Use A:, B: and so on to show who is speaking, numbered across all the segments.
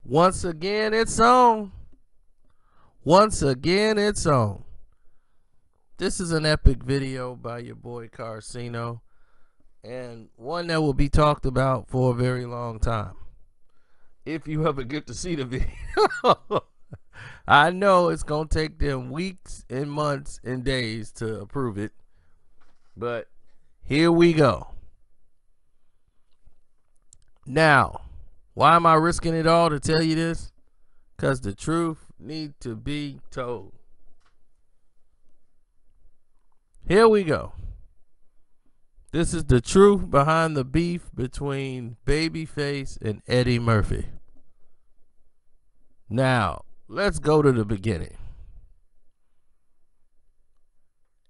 A: Once again, it's on. Once again, it's on. This is an epic video by your boy Carcino, and one that will be talked about for a very long time. If you ever get to see the video, I know it's going to take them weeks and months and days to approve it, but here we go. Now, why am I risking it all to tell you this? Because the truth needs to be told. Here we go. This is the truth behind the beef between Babyface and Eddie Murphy. Now, let's go to the beginning.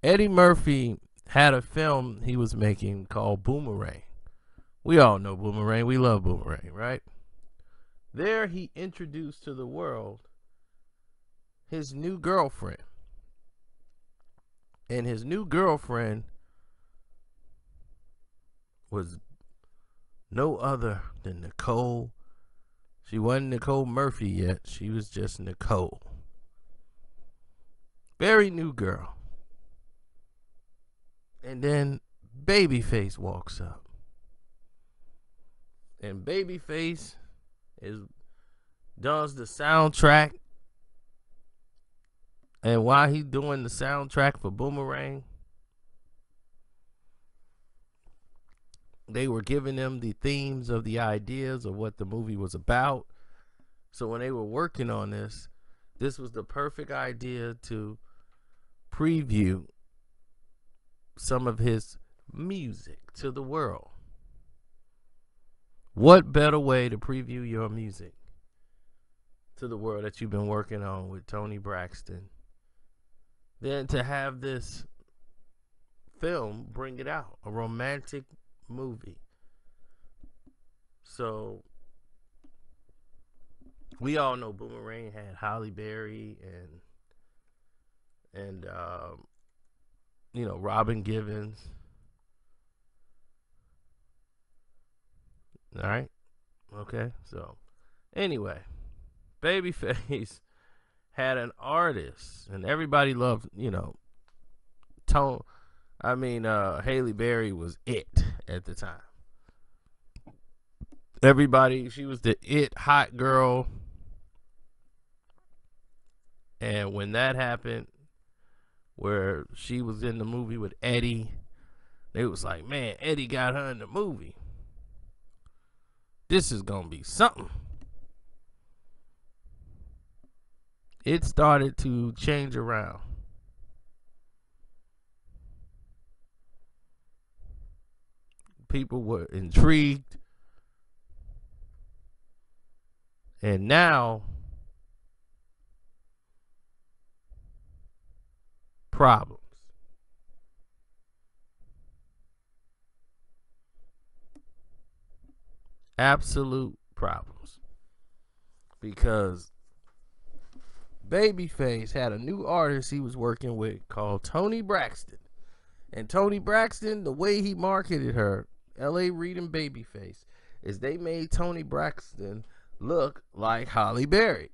A: Eddie Murphy had a film he was making called Boomerang. We all know Boomerang. We love Boomerang, right? There he introduced to the world his new girlfriend. And his new girlfriend was no other than Nicole. She wasn't Nicole Murphy yet. She was just Nicole. Very new girl. And then Babyface walks up. And Babyface does the soundtrack. And while he's doing the soundtrack for Boomerang, they were giving them the themes of the ideas of what the movie was about. So when they were working on this was the perfect idea to preview some of his music to the world. What better way to preview your music to the world that you've been working on with Toni Braxton than to have this film bring it out, a romantic movie. So we all know Boomerang had Halle Berry and Robin Givens. All right, okay. So anyway, Babyface had an artist, and everybody loved, Halle Berry was it at the time. Everybody, she was the it hot girl. And when that happened, where she was in the movie with Eddie, they was like, man, Eddie got her in the movie. This is gonna be something. It started to change around. People were intrigued. And now, problems. Absolute problems. Because Babyface had a new artist he was working with called Toni Braxton. And Toni Braxton, the way he marketed her, L.A. Reid and Babyface, is they made Toni Braxton look like Halle Berry.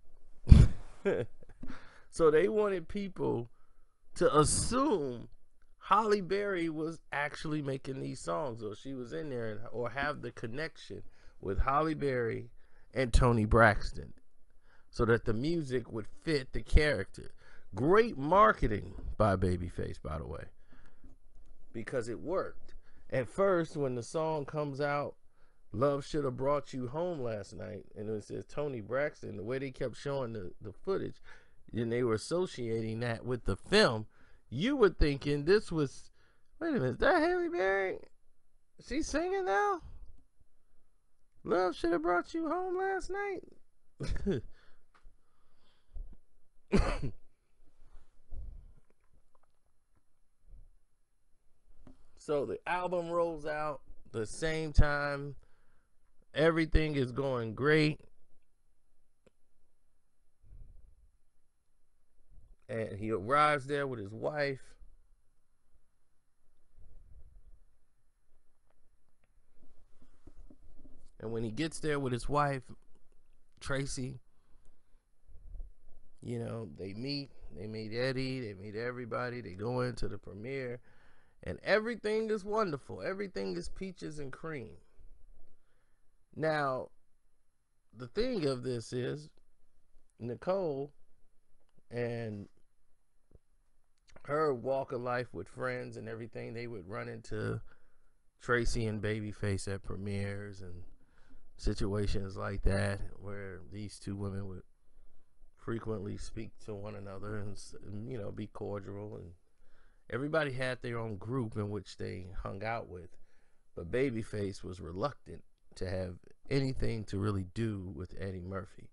A: So they wanted people to assume Halle Berry was actually making these songs, or she was in there, or have the connection with Halle Berry and Toni Braxton, so that the music would fit the character. Great marketing by Babyface, by the way, because it worked. At first, when the song comes out, Love Should Have Brought You Home Last Night, and it says Toni Braxton, the way they kept showing the footage, and they were associating that with the film, you were thinking this was, wait a minute, is that Halle Berry? She's singing now? Love Should Have Brought You Home Last Night? So the album rolls out the same time. Everything is going great. And he arrives there with his wife. And when he gets there with his wife, Tracy, they meet Eddie, they meet everybody, they go into the premiere, and everything is wonderful. Everything is peaches and cream. Now, the thing of this is, Nicole and her walk of life with friends and everything, they would run into Tracy and Babyface at premieres and situations like that, where these two women would frequently speak to one another and be cordial, and everybody had their own group in which they hung out with. But Babyface was reluctant to have anything to really do with Eddie Murphy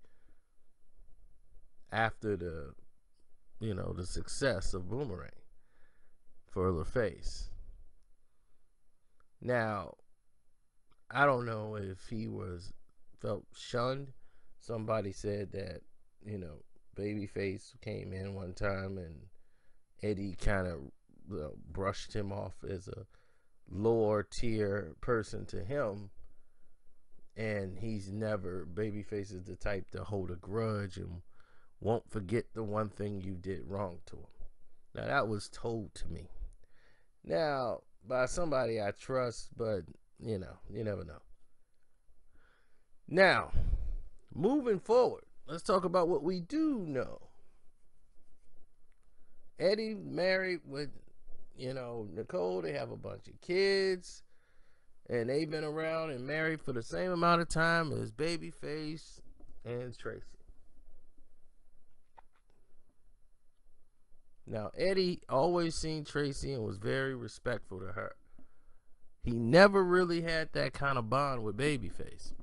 A: after the success of Boomerang for LaFace. Now, I don't know if he felt shunned. Somebody said that, Babyface came in one time and Eddie kind of brushed him off as a lower tier person to him. And Babyface is the type to hold a grudge and won't forget the one thing you did wrong to him. Now, that was told to me. Now, by somebody I trust, but, you never know. Now, moving forward, let's talk about what we do know. Eddie married with, Nicole. They have a bunch of kids. And they've been around and married for the same amount of time as Babyface and Tracy. Now, Eddie always seen Tracy and was very respectful to her. He never really had that kind of bond with Babyface.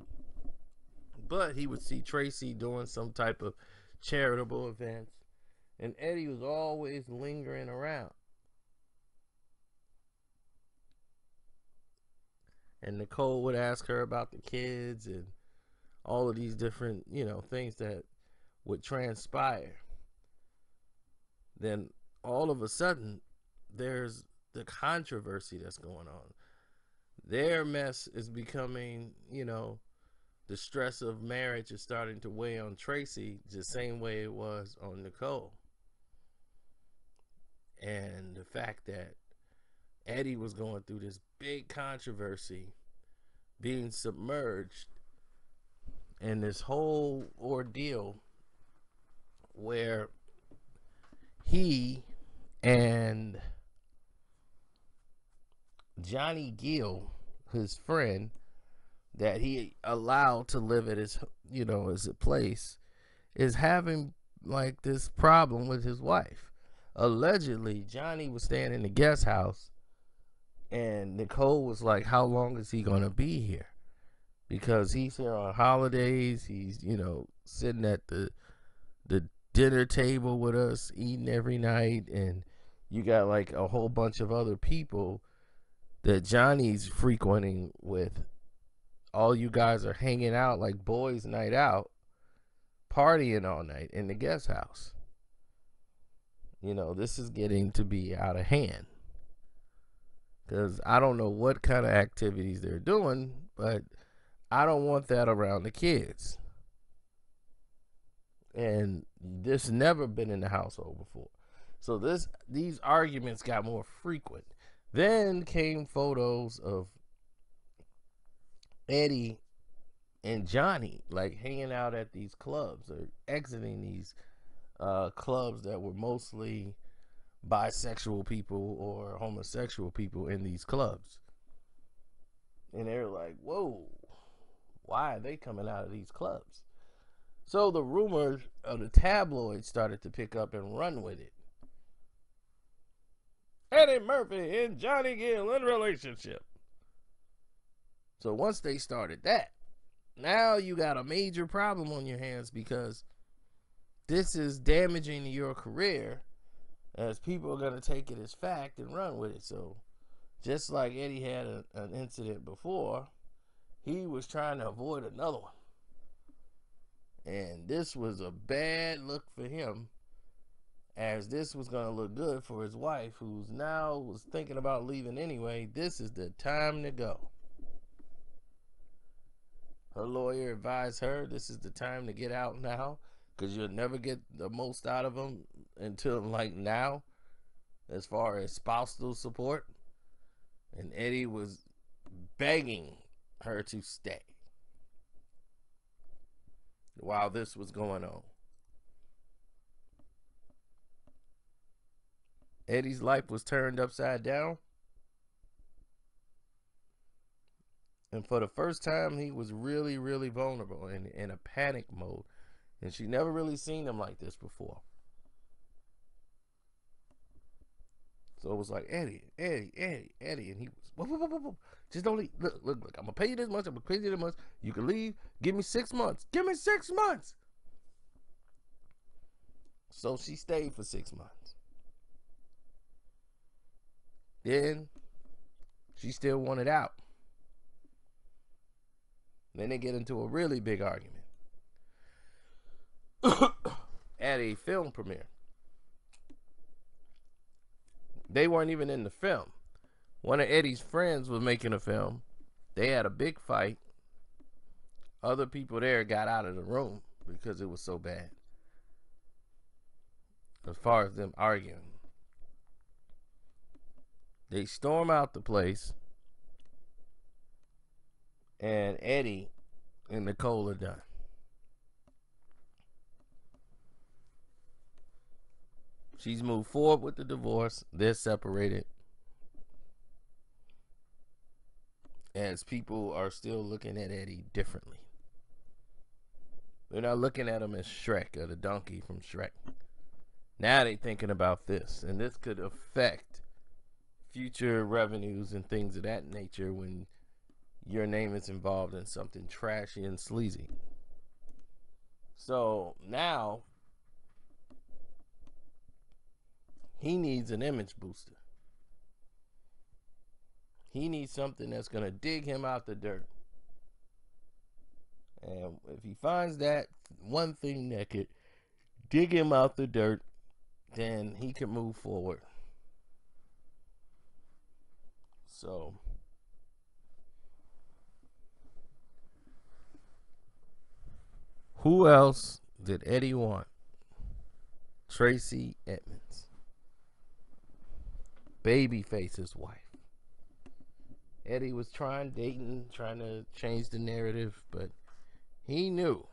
A: But he would see Tracy doing some type of charitable events, and Eddie was always lingering around. And Nicole would ask her about the kids and all of these different, things that would transpire. Then all of a sudden, there's the controversy that's going on. Their mess is becoming, the stress of marriage is starting to weigh on Tracy the same way it was on Nicole. And the fact that Eddie was going through this big controversy, being submerged in this whole ordeal where he and Johnny Gill, his friend that he allowed to live at his place, is having like this problem with his wife. Allegedly, Johnny was staying in the guest house, and Nicole was like, how long is he gonna be here? Because he's here on holidays. He's sitting at the dinner table with us, eating every night, and you got like a whole bunch of other people that Johnny's frequenting with. All you guys are hanging out like boys' night out, partying all night in the guest house. This is getting to be out of hand. Because I don't know what kind of activities they're doing, but I don't want that around the kids. And this never been in the household before. So these arguments got more frequent. Then came photos of Eddie and Johnny like hanging out at these clubs or exiting these clubs that were mostly bisexual people or homosexual people in these clubs. And they're like, whoa, why are they coming out of these clubs? So the rumors of the tabloids started to pick up and run with it. Eddie Murphy and Johnny Gill in a relationship. So once they started that, now you got a major problem on your hands, because this is damaging your career, as people are going to take it as fact and run with it. So just like Eddie had an incident before, he was trying to avoid another one. And this was a bad look for him, as this was going to look good for his wife, who's now was thinking about leaving anyway. This is the time to go. Her lawyer advised her this is the time to get out now because you'll never get the most out of them until like now, as far as spousal support. And Eddie was begging her to stay while this was going on. Eddie's life was turned upside down. And for the first time, he was really, really vulnerable and in a panic mode. And she never really seen him like this before. So it was like, Eddie. And he was, whoa. Just don't leave. Look, I'm going to pay you this much. I'm going to pay you this much. You can leave. Give me 6 months. Give me 6 months. So she stayed for 6 months. Then she still wanted out. Then they get into a really big argument at a film premiere. They weren't even in the film. One of Eddie's friends was making a film. They had a big fight. Other people there got out of the room because it was so bad. As far as them arguing, they storm out the place, and Eddie and Nicole are done. She's moved forward with the divorce. They're separated. As people are still looking at Eddie differently. They're not looking at him as Shrek or the donkey from Shrek. Now they're thinking about this. And this could affect future revenues and things of that nature when your name is involved in something trashy and sleazy. So now he needs an image booster. He needs something that's going to dig him out the dirt. And if he finds that one thing that could dig him out the dirt, then he can move forward. So who else did Eddie want? Tracy Edmonds, Babyface's wife. Eddie was trying to change the narrative, but he knew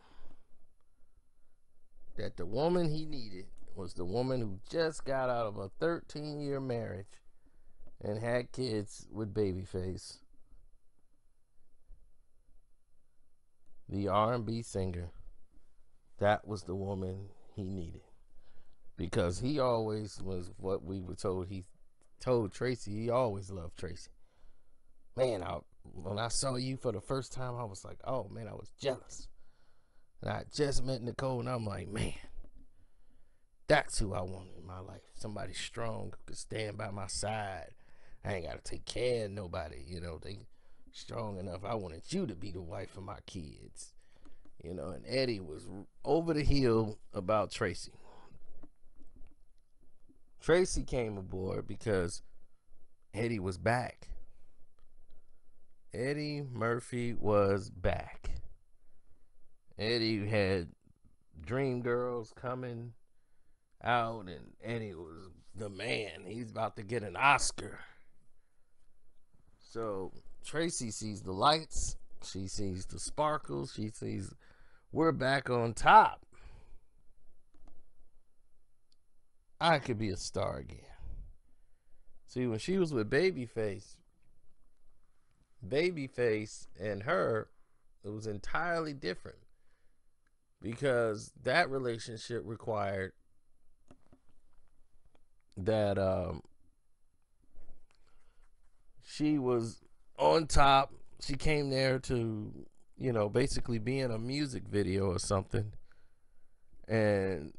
A: that the woman he needed was the woman who just got out of a 13-year marriage and had kids with Babyface, the R&B singer. That was the woman he needed, because he always was what we were told. He told Tracy he always loved Tracy. Man, when I saw you for the first time, I was like, oh man, I was jealous. And I just met Nicole, and I'm like, man, that's who I want in my life. Somebody strong who could stand by my side. I ain't got to take care of nobody, they strong enough. I wanted you to be the wife of my kids, and Eddie was over the hill about Tracy. Tracy came aboard because Eddie was back. Eddie Murphy was back. Eddie had Dream Girls coming out, and Eddie was the man. He's about to get an Oscar. So Tracy sees the lights. She sees the sparkles. She sees we're back on top. I could be a star again. See, when she was with Babyface and her, it was entirely different, because that relationship required that she was on top. She came there to, basically be in a music video or something, and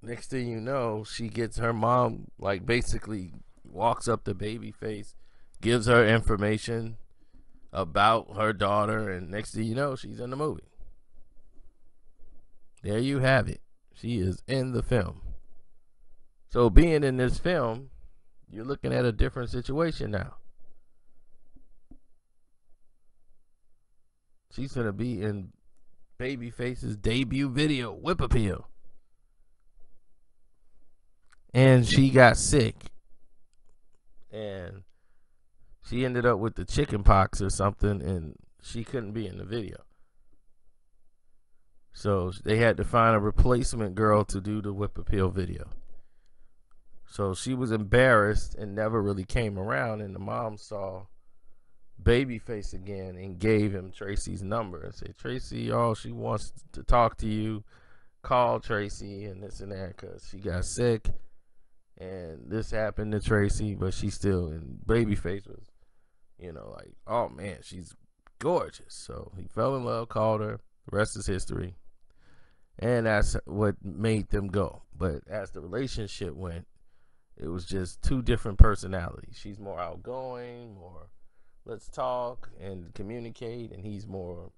A: next thing you know, she gets her mom, like, basically walks up to Babyface, gives her information about her daughter, and next thing you know, she's in the movie. There you have it. She is in the film. So being in this film, you're looking at a different situation now. She's gonna be in Babyface's debut video, Whip Appeal. And she got sick. And she ended up with the chicken pox or something, and she couldn't be in the video. So they had to find a replacement girl to do the Whip Appeal video. So she was embarrassed and never really came around, and the mom saw Babyface again and gave him Tracy's number and said, Tracy, she wants to talk to you. Call Tracy and this and that, because she got sick and this happened to Tracy, but she still, and Babyface was, like, oh man, she's gorgeous. So he fell in love, called her. The rest is history. And that's what made them go. But as the relationship went, it was just two different personalities. She's more outgoing, more let's talk and communicate, and he's more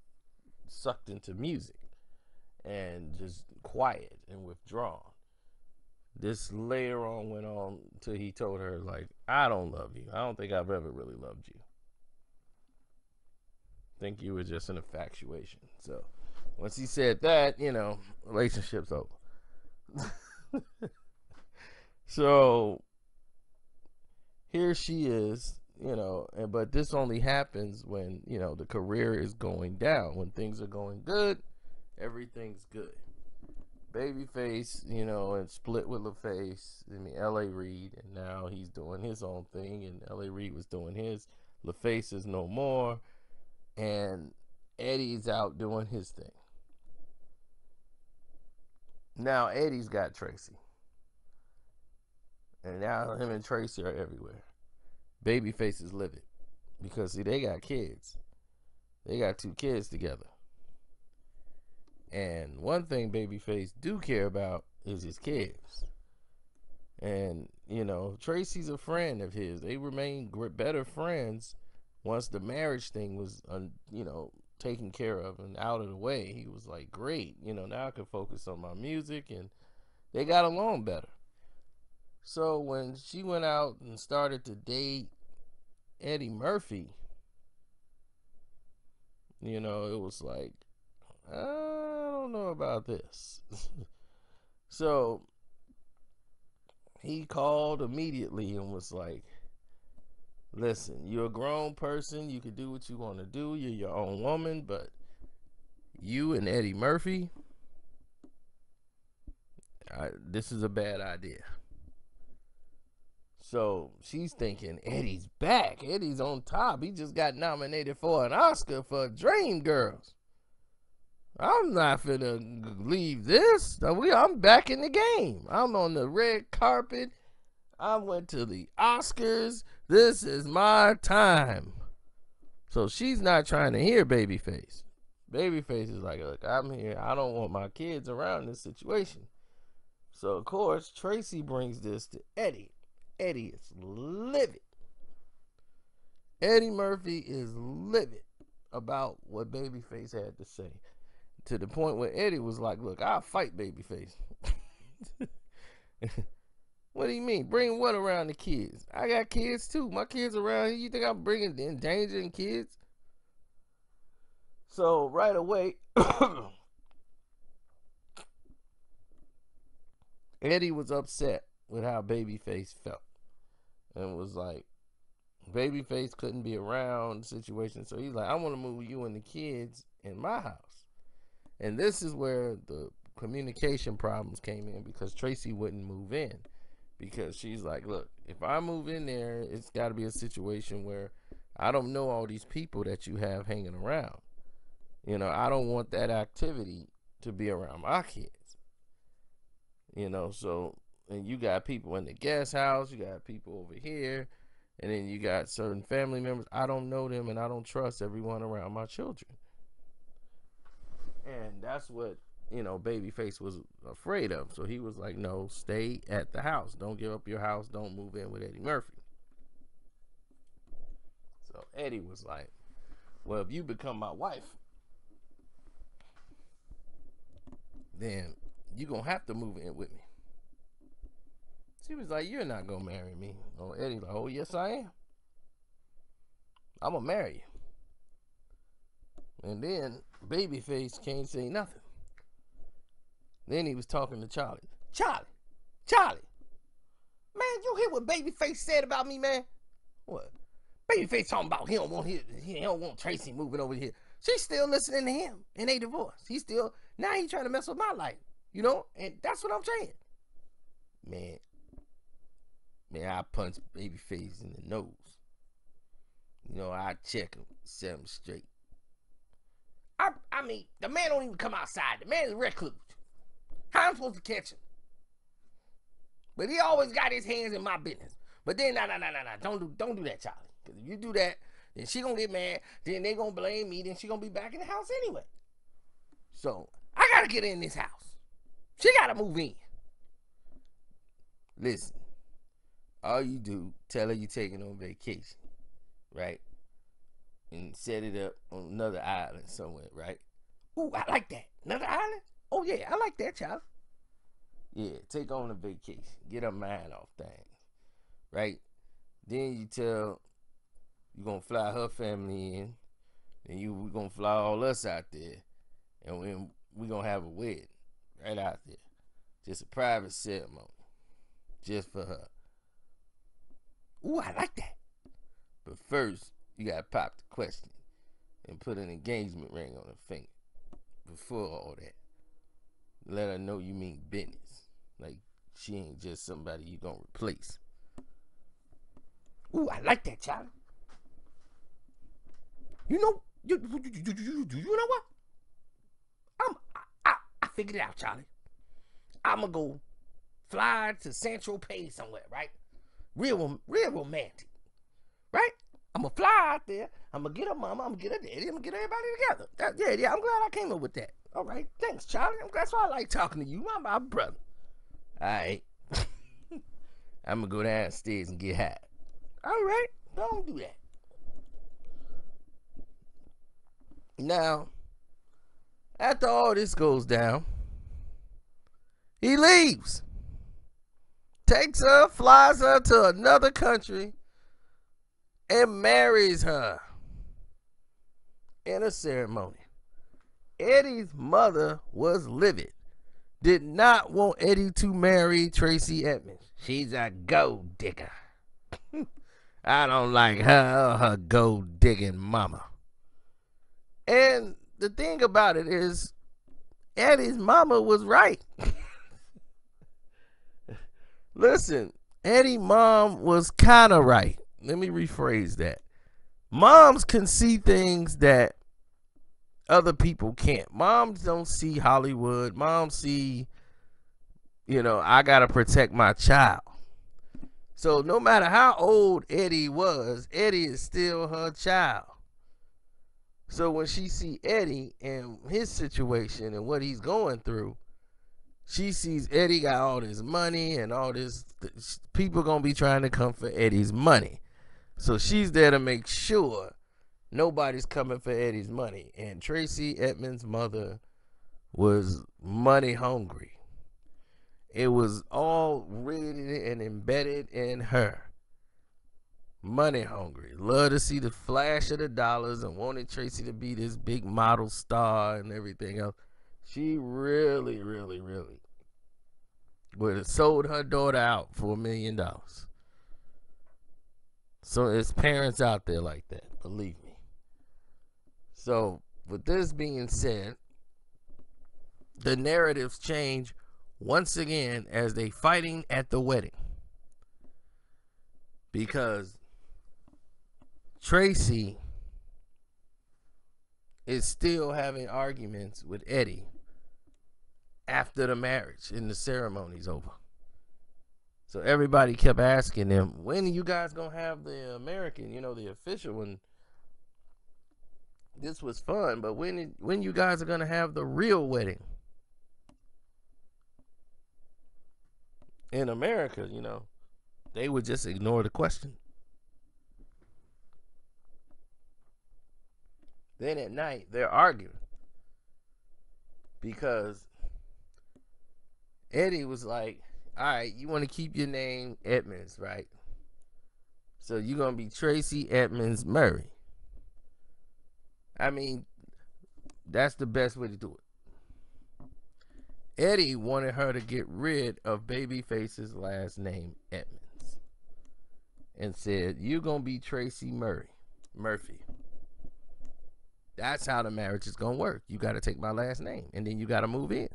A: sucked into music and just quiet and withdrawn. This later on went on till he told her, like, I don't love you. I don't think I've ever really loved you. I think you were just an infatuation. So once he said that, relationship's over. So here she is, but this only happens when, the career is going down. When things are going good, everything's good. Babyface, and split with L.A. Reid, and now he's doing his own thing, and L.A. Reid was doing his. LaFace is no more, and Eddie's out doing his thing. Now Eddie's got Tracy, and now him and Tracy are everywhere. Babyface is livid because, see, they got kids. They got 2 kids together. And one thing Babyface do care about is his kids. And, Tracy's a friend of his. They remain better friends once the marriage thing was, taken care of and out of the way. He was like, great, now I can focus on my music. And they got along better. So when she went out and started to date Eddie Murphy, it was like, I don't know about this. So he called immediately and was like, listen, you're a grown person. You can do what you want to do. You're your own woman. But you and Eddie Murphy, this is a bad idea. So she's thinking, Eddie's back. Eddie's on top. He just got nominated for an Oscar for Dreamgirls. I'm not finna leave this. I'm back in the game. I'm on the red carpet. I went to the Oscars. This is my time. So she's not trying to hear Babyface. Babyface is like, look, I'm here. I don't want my kids around this situation. So, of course, Tracy brings this to Eddie. Eddie is livid. Eddie Murphy is livid about what Babyface had to say. To the point where Eddie was like, look, I'll fight Babyface. What do you mean? Bring what around the kids? I got kids too. My kids around here. You think I'm bringing endangering kids? So right away, Eddie was upset with how Babyface felt. And was like, Babyface couldn't be around the situation. So he's like, I want to move you and the kids in my house. And this is where the communication problems came in, because Tracy wouldn't move in. Because she's like, look, if I move in there, it's got to be a situation where I don't know all these people that you have hanging around. I don't want that activity to be around my kids. So, and you got people in the guest house, you got people over here, and then you got certain family members. I don't know them, and I don't trust everyone around my children. And that's what, Babyface was afraid of. So he was like, no, stay at the house. Don't give up your house. Don't move in with Eddie Murphy. So Eddie was like, well, if you become my wife, then you're going to have to move in with me. She was like, you're not going to marry me. Oh, Eddie's like, oh, yes, I am. I'm going to marry And then Babyface can't say nothing. Then he was talking to Charlie. Charlie, man, you hear what Babyface said about me, man? What? Babyface talking about he don't want Tracy moving over here. She's still listening to him and they divorced. Now he trying to mess with my life, and that's what I'm saying. Man, I punch Babyface in the nose. I check him, set him straight. I mean, the man don't even come outside. The man is recluse. How am I supposed to catch him? But he always got his hands in my business. But then, nah. Don't do that, Charlie. Because if you do that, then she gonna get mad. Then they gonna blame me. Then she gonna be back in the house anyway. So, I gotta get in this house. She gotta move in. Listen, all you do, tell her you taking on vacation, right? And set it up on another island somewhere, right? Ooh, I like that. Another island? Oh, yeah, I like that, child. Yeah, take on a vacation. Get her mind off things, right? Then you tell you're going to fly her family in, and we're going to fly all us out there, and we're going to have a wedding right out there. Just a private ceremony, just for her. Ooh, I like that. But first, you got to pop the question and put an engagement ring on her finger before all that. Let her know you mean business. Like, she ain't just somebody you gonna replace. Ooh, I like that, Charlie. You know what? I figured it out, Charlie. I'm gonna go fly to Central Pay somewhere, right? Real romantic, right? I'm gonna fly out there. I'm gonna get her mama. I'm gonna get her daddy. I'm gonna get everybody together. Yeah. I'm glad I came up with that. All right, thanks, Charlie. That's why I like talking to you. My brother. All right. I'm gonna go downstairs and get high. All right, don't do that. Now, after all this goes down, he leaves. Takes her, flies her to another country, and marries her in a ceremony. Eddie's mother was livid. Did not want Eddie to marry Tracy Edmonds. She's a gold digger. I don't like her or her gold digging mama. And the thing about it is, Eddie's mama was right. Listen, Eddie's mom was kind of right. Let me rephrase that. Moms can see things that other people can't. Moms don't see Hollywood. Moms see, I got to protect my child. So no matter how old Eddie was, Eddie is still her child. So when she see Eddie and his situation and what he's going through, she sees Eddie got all this money and all this. People going to be trying to come for Eddie's money. So she's there to make sure nobody's coming for Eddie's money. And Tracy Edmonds' mother was money hungry. It was all rooted and embedded in her. Money hungry. Love to see the flash of the dollars and wanted Tracy to be this big model star and everything else. She really would have sold her daughter out for $1 million. So there's parents out there like that, believe me. So with this being said, the narratives change once again as they fighting at the wedding. Because Tracy is still having arguments with Eddie after the marriage and the ceremony's over. So everybody kept asking them, when are you guys gonna have the American, the official one? This was fun, but when you guys are gonna have the real wedding? In America, they would just ignore the question. Then at night, they're arguing because Eddie was like, all right, you want to keep your name Edmonds, right? So you're going to be Tracy Edmonds Murray. I mean, That's the best way to do it. Eddie wanted her to get rid of Babyface's last name, Edmonds, and said, "You're going to be Tracy Murphy. That's how the marriage is going to work. You got to take my last name, and then you got to move in."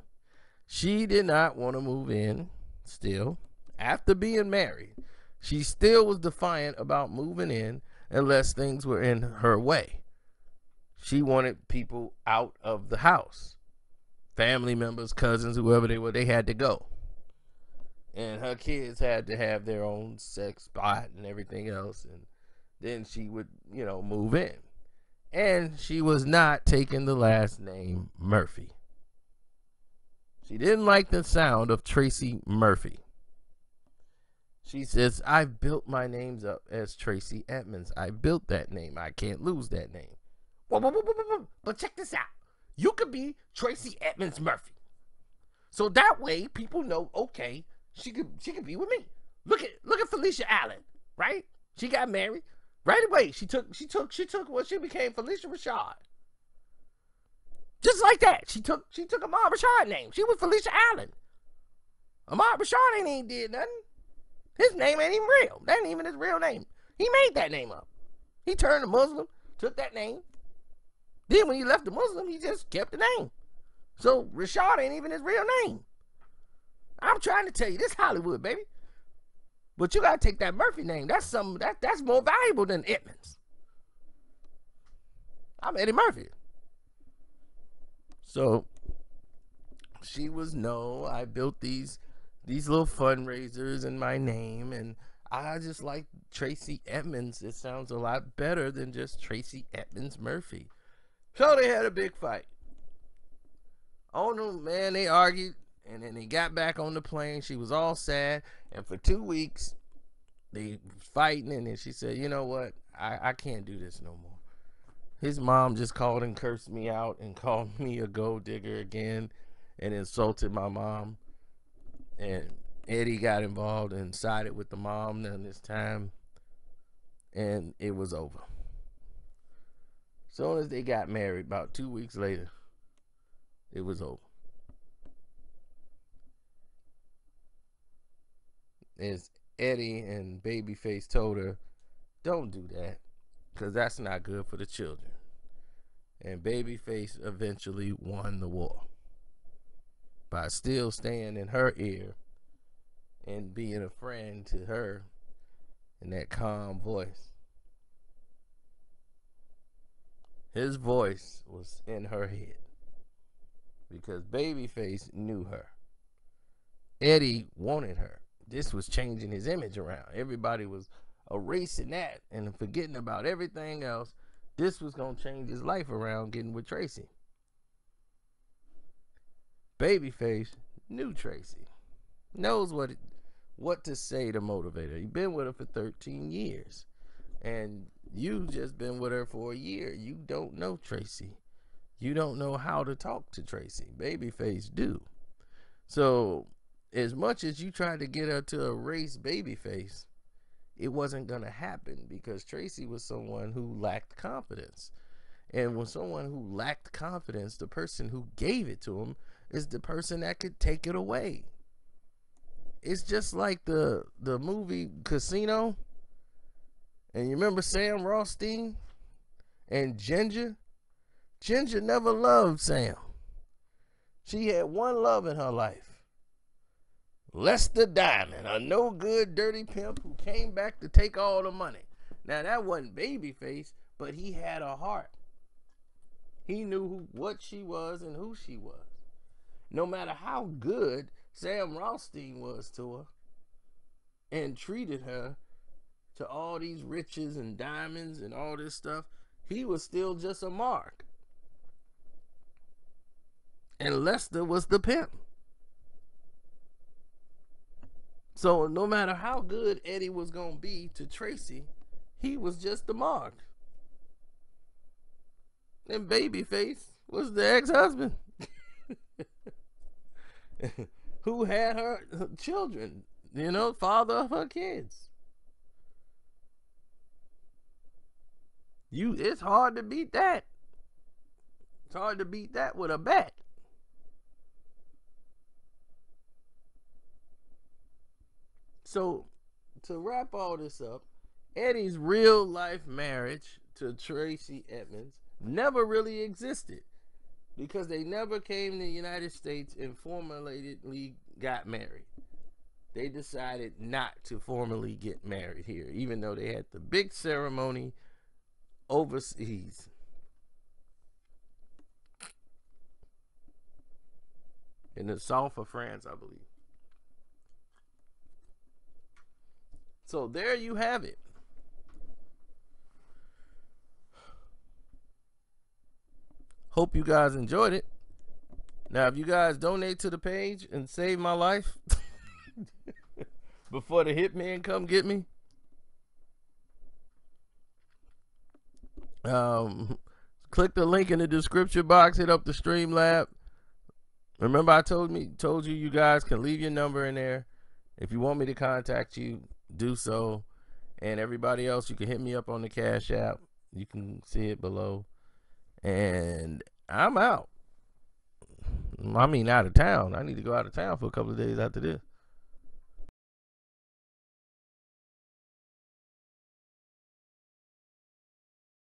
A: She did not want to move in still. After being married, she still was defiant about moving in unless things were in her way. She wanted people out of the house. Family members, cousins, whoever they were, they had to go. And her kids had to have their own sex spot and everything else. And then she would, move in. And she was not taking the last name Murphy. She didn't like the sound of Tracy Murphy. She says, "I've built my names up as Tracy Edmonds. I built that name. I can't lose that name." But check this out. You could be Tracy Edmonds Murphy. So that way people know, okay, she could be with me. Look at Felicia Allen, right? She got married. Right away, she became Felicia Rashad. Just like that. She took Ahmad Rashad name. She was Felicia Allen. Ahmad Rashad ain't did nothing. His name ain't even real. That ain't even his real name. He made that name up. He turned a Muslim, took that name. Then when he left the Muslim, he just kept the name. So Rashad ain't even his real name. I'm trying to tell you, this Hollywood, baby. But you gotta take that Murphy name. That's something that's more valuable than Edmonds. I'm Eddie Murphy. So she was, no, I built these little fundraisers in my name, and I just like Tracy Edmonds. It sounds a lot better than just Tracy Edmonds Murphy. So they had a big fight. Oh no, man, they argued, and then they got back on the plane. She was all sad, and for 2 weeks they fighting, and then she said, "You know what? I can't do this no more." His mom just called and cursed me out and called me a gold digger again and insulted my mom. And Eddie got involved and sided with the mom then this time, and it was over. Soon as they got married, about 2 weeks later, it was over. As Eddie and Babyface told her, "Don't do that, because that's not good for the children." And Babyface eventually won the war by still staying in her ear and being a friend to her in that calm voice. His voice was in her head because Babyface knew her. Eddie wanted her. This was changing his image around. Everybody was erasing that and forgetting about everything else. This was going to change his life around, getting with Tracy. Babyface knew Tracy. Knows what to say to motivate her. He's been with her for 13 years. And you've just been with her for a year. You don't know Tracy. You don't know how to talk to Tracy. Babyface do. So as much as you tried to get her to erase Babyface, it wasn't going to happen because Tracy was someone who lacked confidence. And when someone who lacked confidence, the person who gave it to him is the person that could take it away. It's just like the movie Casino. And you remember Sam Rothstein and Ginger? Ginger never loved Sam. She had one love in her life. Lester Diamond, a no good dirty pimp who came back to take all the money. Now that wasn't Babyface, but he had a heart. He knew what she was and who she was. No matter how good Sam Rothstein was to her and treated her to all these riches and diamonds and all this stuff, he was still just a mark. And Lester was the pimp. So no matter how good Eddie was going to be to Tracy, he was just the mark. And Babyface was the ex-husband who had her children, father of her kids. It's hard to beat that. It's hard to beat that with a bat. So, to wrap all this up, Eddie's real life marriage to Tracy Edmonds never really existed because they never came to the United States and formally got married. They decided not to formally get married here, even though they had the big ceremony overseas. In the south of France, I believe. So there you have it. Hope you guys enjoyed it. Now, if you guys donate to the page and save my life before the hitman come get me, click the link in the description box. Hit up the Streamlab. Remember, I told you guys can leave your number in there. If you want me to contact you, do so. And everybody else, you can hit me up on the Cash App. You can see it below. And I'm out. I mean, out of town. I need to go out of town for a couple of days after this.